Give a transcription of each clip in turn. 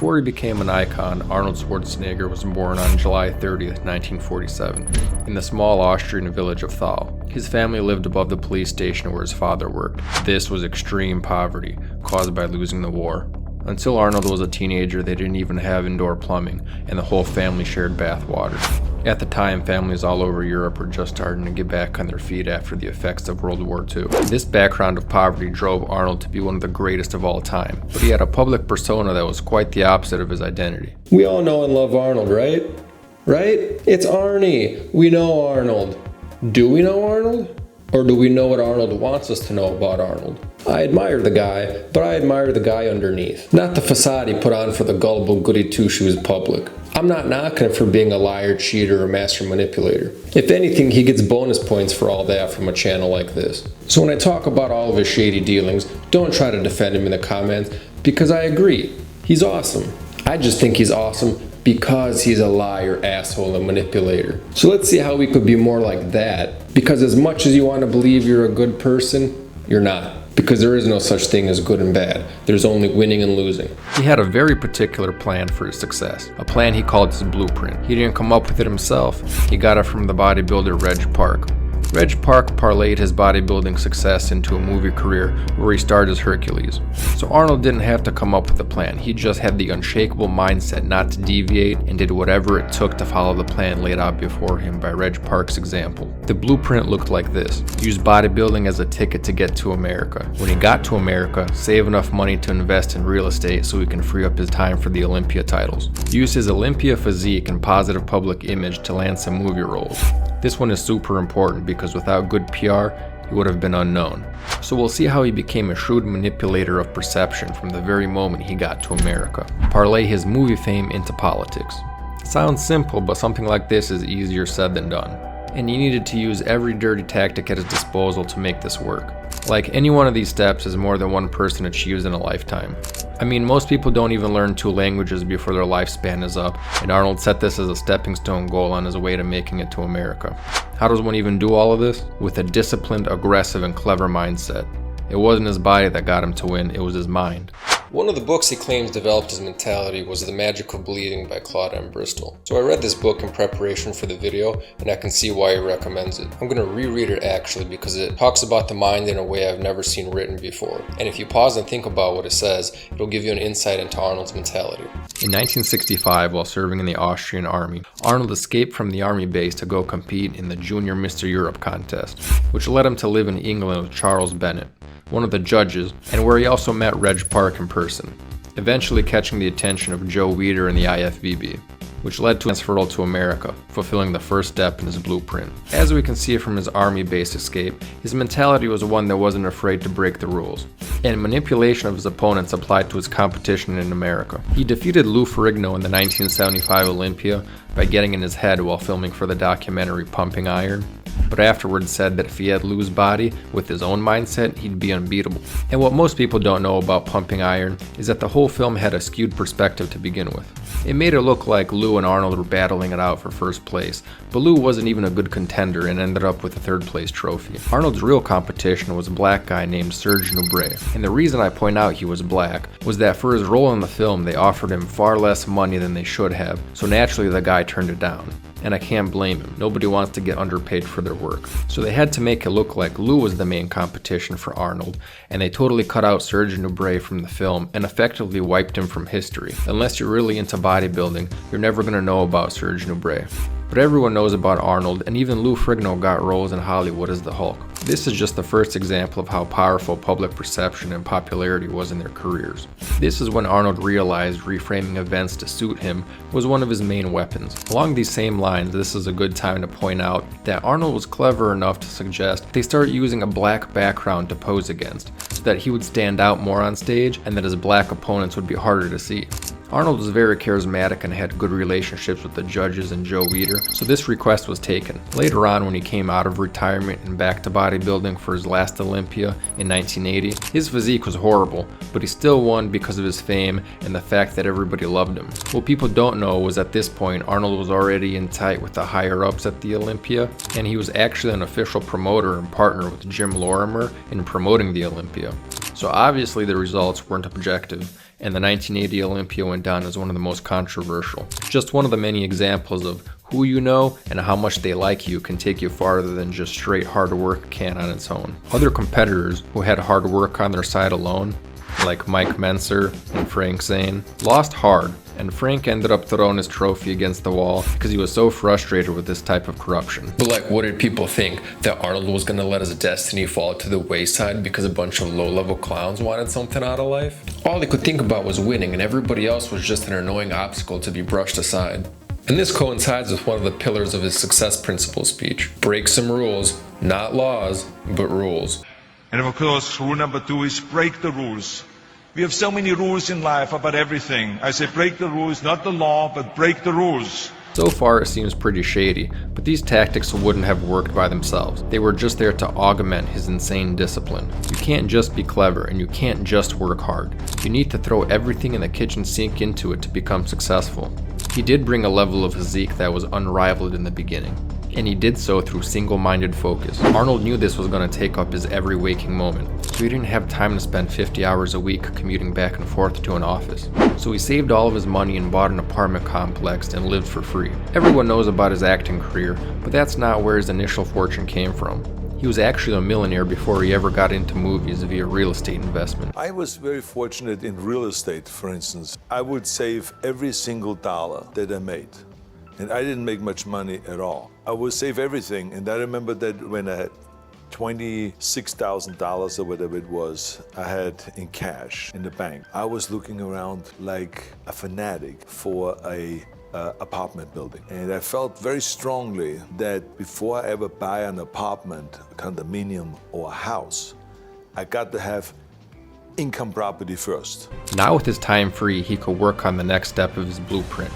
Before he became an icon, Arnold Schwarzenegger was born on July 30th, 1947, in the small Austrian village of Thal. His family lived above the police station where his father worked. This was extreme poverty, caused by losing the war. Until Arnold was a teenager, they didn't even have indoor plumbing, and the whole family shared bath water. At the time, families all over Europe were just starting to get back on their feet after the effects of World War II. This background of poverty drove Arnold to be one of the greatest of all time, but he had a public persona that was quite the opposite of his identity. We all know and love Arnold, right? Right? It's Arnie. We know Arnold. Do we know Arnold? Or do we know what Arnold wants us to know about Arnold? I admire the guy, but I admire the guy underneath. Not the facade he put on for the gullible goody two-shoes public. I'm not knocking him for being a liar, cheater, or master manipulator. If anything, he gets bonus points for all that from a channel like this. So when I talk about all of his shady dealings, don't try to defend him in the comments, because I agree. He's awesome. I just think he's awesome because he's a liar, asshole, and manipulator. So let's see how we could be more like that. Because as much as you want to believe you're a good person, you're not. Because there is no such thing as good and bad. There's only winning and losing. He had a very particular plan for his success, a plan he called his blueprint. He didn't come up with it himself, he got it from the bodybuilder Reg Park. Reg Park parlayed his bodybuilding success into a movie career where he starred as Hercules. So Arnold didn't have to come up with a plan, he just had the unshakable mindset not to deviate and did whatever it took to follow the plan laid out before him by Reg Park's example. The blueprint looked like this: use bodybuilding as a ticket to get to America. When he got to America, save enough money to invest in real estate so he can free up his time for the Olympia titles. Use his Olympia physique and positive public image to land some movie roles. This one is super important because without good PR, he would have been unknown. So we'll see how he became a shrewd manipulator of perception from the very moment he got to America. Parlay his movie fame into politics. Sounds simple, but something like this is easier said than done. And he needed to use every dirty tactic at his disposal to make this work. Like any one of these steps is more than one person achieves in a lifetime. I mean, most people don't even learn 2 languages before their lifespan is up, and Arnold set this as a stepping stone goal on his way to making it to America. How does one even do all of this? With a disciplined, aggressive, and clever mindset. It wasn't his body that got him to win, it was his mind. One of the books he claims developed his mentality was The Magic of Believing by Claude M. Bristol. So I read this book in preparation for the video, and I can see why he recommends it. I'm going to reread it actually because it talks about the mind in a way I've never seen written before. And if you pause and think about what it says, it'll give you an insight into Arnold's mentality. In 1965, while serving in the Austrian army, Arnold escaped from the army base to go compete in the Junior Mr. Europe contest, which led him to live in England with Charles Bennett, one of the judges, and where he also met Reg Park in person, eventually catching the attention of Joe Weider in the IFBB, which led to his transfer to America, fulfilling the first step in his blueprint. As we can see from his army base escape, his mentality was one that wasn't afraid to break the rules, and manipulation of his opponents applied to his competition in America. He defeated Lou Ferrigno in the 1975 Olympia by getting in his head while filming for the documentary Pumping Iron, but afterwards said that if he had Lou's body with his own mindset, he'd be unbeatable. And what most people don't know about Pumping Iron is that the whole film had a skewed perspective to begin with. It made it look like Lou and Arnold were battling it out for first place, but Lou wasn't even a good contender and ended up with a 3rd place trophy. Arnold's real competition was a black guy named Serge Nubret, and the reason I point out he was black was that for his role in the film they offered him far less money than they should have, so naturally the guy turned it down. And I can't blame him. Nobody wants to get underpaid for their work. So they had to make it look like Lou was the main competition for Arnold, and they totally cut out Serge Nubret from the film and effectively wiped him from history. Unless you're really into bodybuilding, you're never going to know about Serge Nubret. But everyone knows about Arnold, and even Lou Ferrigno got roles in Hollywood as the Hulk. This is just the first example of how powerful public perception and popularity was in their careers. This is when Arnold realized reframing events to suit him was one of his main weapons. Along these same lines, this is a good time to point out that Arnold was clever enough to suggest they start using a black background to pose against, so that he would stand out more on stage and that his black opponents would be harder to see. Arnold was very charismatic and had good relationships with the judges and Joe Weider, so this request was taken. Later on, when he came out of retirement and back to bodybuilding for his last Olympia in 1980, his physique was horrible, but he still won because of his fame and the fact that everybody loved him. What people don't know was at this point, Arnold was already in tight with the higher-ups at the Olympia, and he was actually an official promoter and partner with Jim Lorimer in promoting the Olympia. So obviously the results weren't objective, and the 1980 Olympia went down as one of the most controversial. Just one of the many examples of who you know and how much they like you can take you farther than just straight hard work can on its own. Other competitors who had hard work on their side alone, like Mike Menser and Frank Zane, lost hard, and Frank ended up throwing his trophy against the wall because he was so frustrated with this type of corruption. But like, what did people think? That Arnold was gonna let his destiny fall to the wayside because a bunch of low-level clowns wanted something out of life? All they could think about was winning, and everybody else was just an annoying obstacle to be brushed aside. And this coincides with one of the pillars of his success principle speech. Break some rules, not laws, but rules. And of course, rule number 2 is break the rules. We have so many rules in life about everything. I say break the rules, not the law, but break the rules. So far it seems pretty shady, but these tactics wouldn't have worked by themselves. They were just there to augment his insane discipline. You can't just be clever, and you can't just work hard. You need to throw everything in the kitchen sink into it to become successful. He did bring a level of physique that was unrivaled in the beginning, and he did so through single-minded focus. Arnold knew this was going to take up his every waking moment, so he didn't have time to spend 50 hours a week commuting back and forth to an office. So he saved all of his money and bought an apartment complex and lived for free. Everyone knows about his acting career, but that's not where his initial fortune came from. He was actually a millionaire before he ever got into movies via real estate investment. I was very fortunate in real estate, for instance. I would save every single dollar that I made. And I didn't make much money at all. I would save everything, and I remember that when I had $26,000 or whatever it was, I had in cash in the bank. I was looking around like a fanatic for a apartment building. And I felt very strongly that before I ever buy an apartment, a condominium, or a house, I got to have income property first. Now with his time free, he could work on the next step of his blueprint,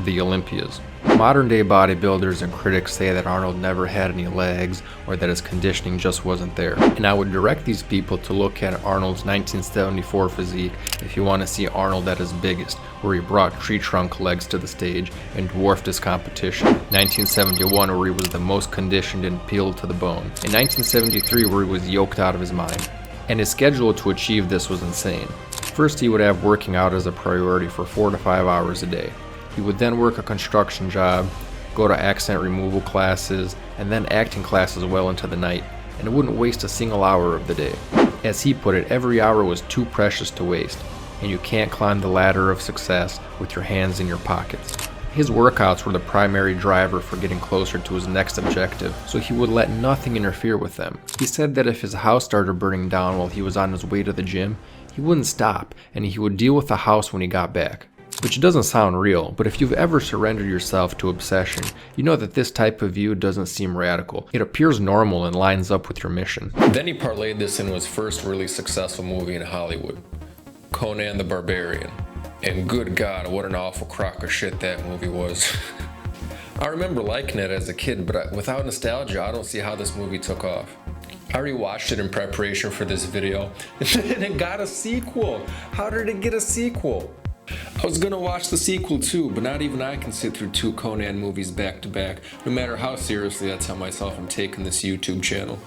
the Olympias. Modern day bodybuilders and critics say that Arnold never had any legs or that his conditioning just wasn't there. And I would direct these people to look at Arnold's 1974 physique if you want to see Arnold at his biggest, where he brought tree trunk legs to the stage and dwarfed his competition. 1971, where he was the most conditioned and peeled to the bone. In 1973, where he was yoked out of his mind. And his schedule to achieve this was insane. First, he would have working out as a priority for 4 to 5 hours a day. He would then work a construction job, go to accent removal classes, and then acting classes well into the night, and wouldn't waste a single hour of the day. As he put it, every hour was too precious to waste, and you can't climb the ladder of success with your hands in your pockets. His workouts were the primary driver for getting closer to his next objective, so he would let nothing interfere with them. He said that if his house started burning down while he was on his way to the gym, he wouldn't stop, and he would deal with the house when he got back. Which doesn't sound real, but if you've ever surrendered yourself to obsession, you know that this type of view doesn't seem radical. It appears normal and lines up with your mission. Then he parlayed this into his first really successful movie in Hollywood, Conan the Barbarian. And good God, what an awful crock of shit that movie was. I remember liking it as a kid, but without nostalgia, I don't see how this movie took off. I rewatched it in preparation for this video, and it got a sequel. How did it get a sequel? I was gonna watch the sequel too, but not even I can sit through 2 Conan movies back to back, no matter how seriously I tell myself I'm taking this YouTube channel.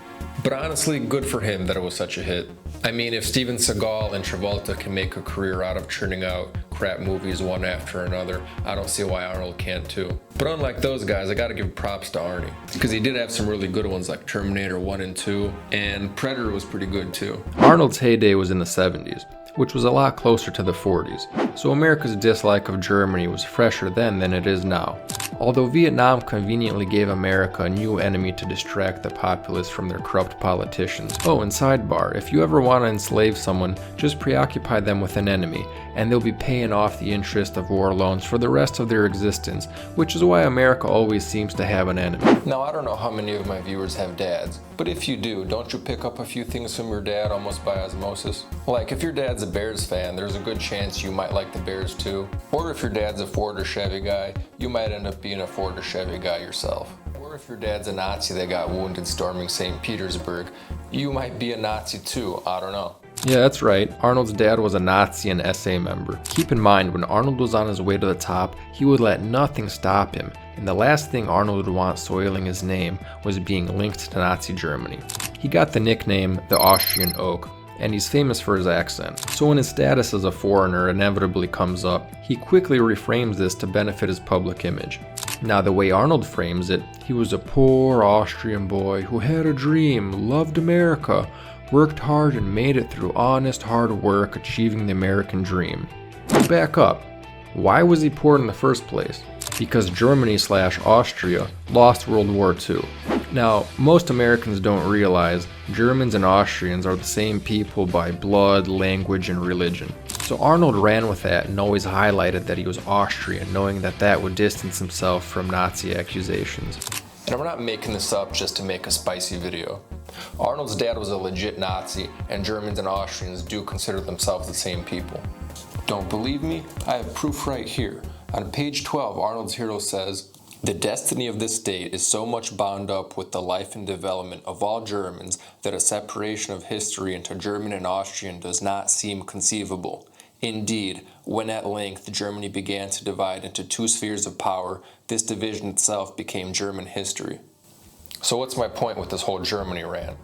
But honestly, good for him that it was such a hit. I mean, if Steven Seagal and Travolta can make a career out of churning out crap movies one after another, I don't see why Arnold can't too. But unlike those guys, I gotta give props to Arnie, because he did have some really good ones like Terminator 1 and 2, and Predator was pretty good too. Arnold's heyday was in the 70s, which was a lot closer to the 40s, so America's dislike of Germany was fresher then than it is now. Although Vietnam conveniently gave America a new enemy to distract the populace from their corrupt politicians. Oh, and sidebar, if you ever want to enslave someone, just preoccupy them with an enemy, and they'll be paying off the interest of war loans for the rest of their existence, which is why America always seems to have an enemy. Now, I don't know how many of my viewers have dads, but if you do, don't you pick up a few things from your dad almost by osmosis? Like, if your dad's a Bears fan, there's a good chance you might like the Bears too. Or if your dad's a Ford or Chevy guy, you might end up being a Ford or Chevy guy yourself. Or if your dad's a Nazi that got wounded storming St. Petersburg, you might be a Nazi too, I don't know. Yeah, that's right. Arnold's dad was a Nazi and SA member. Keep in mind, when Arnold was on his way to the top, he would let nothing stop him, and the last thing Arnold would want soiling his name was being linked to Nazi Germany. He got the nickname the Austrian Oak, and he's famous for his accent. So when his status as a foreigner inevitably comes up, he quickly reframes this to benefit his public image. Now, the way Arnold frames it, he was a poor Austrian boy who had a dream, loved America, worked hard and made it through honest hard work, achieving the American dream. Back up. Why was he poor in the first place? Because Germany/Austria lost World War II. Now, most Americans don't realize Germans and Austrians are the same people by blood, language, and religion. So Arnold ran with that and always highlighted that he was Austrian, knowing that that would distance himself from Nazi accusations. And I'm not making this up just to make a spicy video. Arnold's dad was a legit Nazi, and Germans and Austrians do consider themselves the same people. Don't believe me? I have proof right here. On page 12, Arnold's hero says, "The destiny of this state is so much bound up with the life and development of all Germans that a separation of history into German and Austrian does not seem conceivable. Indeed, when at length Germany began to divide into two spheres of power, this division itself became German history." So what's my point with this whole Germany rant?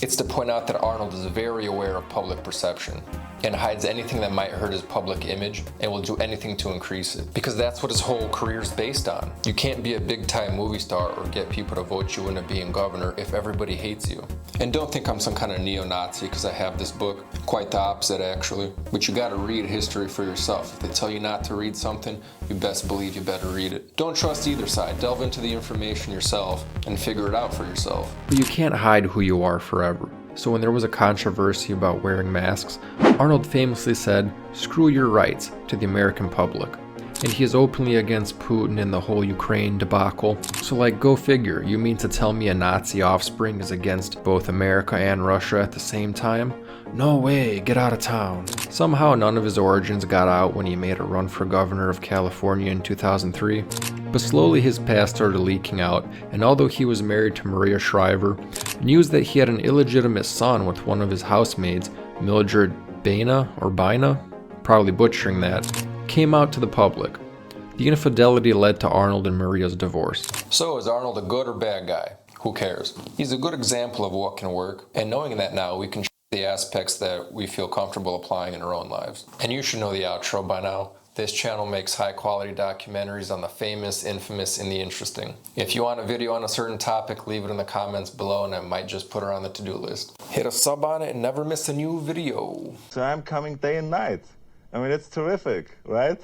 It's to point out that Arnold is very aware of public perception and hides anything that might hurt his public image and will do anything to increase it, because that's what his whole career is based on. You can't be a big-time movie star or get people to vote you into being governor if everybody hates you. And don't think I'm some kind of neo-Nazi because I have this book. Quite the opposite, actually. But you gotta read history for yourself. If they tell you not to read something, you best believe you better read it. Don't trust either side. Delve into the information yourself and figure it out for yourself. But you can't hide who you are forever. So when there was a controversy about wearing masks, Arnold famously said, "Screw your rights," to the American public. And he is openly against Putin and the whole Ukraine debacle. So like, go figure, you mean to tell me a Nazi offspring is against both America and Russia at the same time? No way, get out of town. Somehow none of his origins got out when he made a run for governor of California in 2003. But slowly his past started leaking out, and although he was married to Maria Shriver, news that he had an illegitimate son with one of his housemaids, Mildred Bina, probably butchering that, came out to the public. The infidelity led to Arnold and Maria's divorce. So is Arnold a good or bad guy? Who cares? He's a good example of what can work, and knowing that now, we can the aspects that we feel comfortable applying in our own lives. And you should know the outro by now. This channel makes high-quality documentaries on the famous, infamous, and the interesting. If you want a video on a certain topic, leave it in the comments below and I might just put it on the to-do list. Hit a sub on it and never miss a new video. So I'm coming day and night. I mean, it's terrific, right?